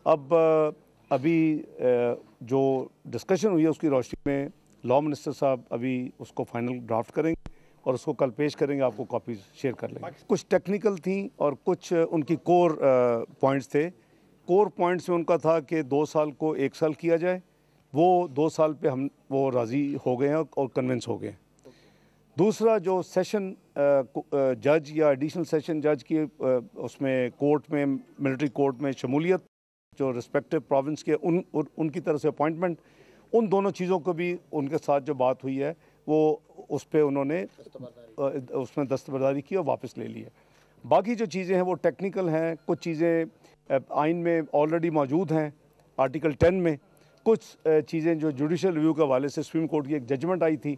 अब अभी जो डिस्कशन हुई है उसकी रोशनी में लॉ मिनिस्टर साहब अभी उसको फाइनल ड्राफ्ट करेंगे और उसको कल पेश करेंगे, आपको कॉपीज शेयर कर लेंगे। कुछ टेक्निकल थी और कुछ उनकी कोर पॉइंट्स थे। कोर पॉइंट्स में उनका था कि 2 साल को 1 साल किया जाए, वो 2 साल पे हम वो राज़ी हो गए हैं और कन्विंस हो गए हैं। दूसरा जो सेशन जज या एडिशनल सेशन जज की उसमें कोर्ट में मिलिट्री कोर्ट में शमूलियत, जो रिस्पेक्टिव प्रोविंस के उनकी तरफ से अपॉइंटमेंट, उन दोनों चीज़ों को भी उनके साथ जो बात हुई है वो उस पर उन्होंने उसमें दस्तबरदारी की और वापस ले ली है। बाकी जो चीज़ें हैं वो टेक्निकल हैं, कुछ चीज़ें आइन में ऑलरेडी मौजूद हैं आर्टिकल 10 में, कुछ चीज़ें जो जुडिशल रिव्यू के हवाले से सुप्रीम कोर्ट की एक जजमेंट आई थी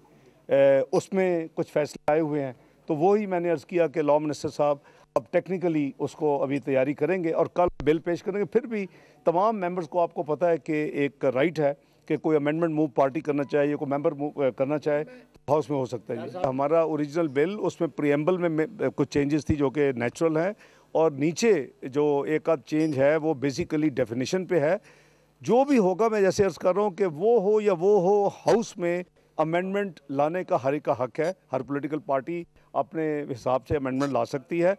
उसमें कुछ फैसले आए हुए हैं। तो वही मैंने अर्ज़ किया कि लॉ मिनिस्टर साहब अब टेक्निकली उसको अभी तैयारी करेंगे और कल बिल पेश करेंगे। फिर भी तमाम मेंबर्स को आपको पता है कि एक राइट है कि कोई अमेंडमेंट मूव पार्टी करना चाहे या कोई मेंबर मूव करना चाहे तो हाउस में हो सकता है। हमारा ओरिजिनल बिल उसमें प्रीएम्बल में कुछ चेंजेस थी जो कि नेचुरल है, और नीचे जो एक आध चेंज है वो बेसिकली डेफिनेशन पे है। जो भी होगा, मैं जैसे अर्ज़ कर रहा हूँ कि वो हो या वो हो, हाउस में अमेंडमेंट लाने का हर एक का हक है। हर पॉलिटिकल पार्टी अपने हिसाब से अमेंडमेंट ला सकती है।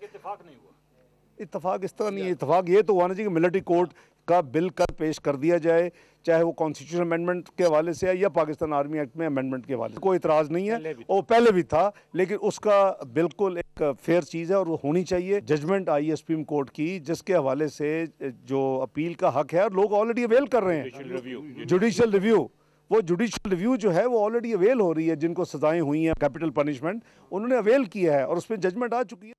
इत्तेफाक इस तरह नहीं है, इत्तेफाक ये तो हुआ ना जी कि मिलिट्री कोर्ट का बिल कल पेश कर दिया जाए, चाहे वो कॉन्स्टिट्यूशन अमेंडमेंट के हवाले से है या पाकिस्तान आर्मी एक्ट में अमेंडमेंट के हवाले से। कोई इतराज़ नहीं है, वो पहले भी था, लेकिन उसका बिल्कुल एक फेयर चीज़ है और वो होनी चाहिए। जजमेंट आई है सुप्रीम कोर्ट की जिसके हवाले से जो अपील का हक है, और लोग ऑलरेडी अवेल कर रहे हैं जुडिशल रिव्यू। वो जुडिशल रिव्यू जो है वो ऑलरेडी अवेल हो रही है। जिनको सजाएं हुई हैं कैपिटल पनिशमेंट, उन्होंने अवेल किया है और उस पर जजमेंट आ चुकी है।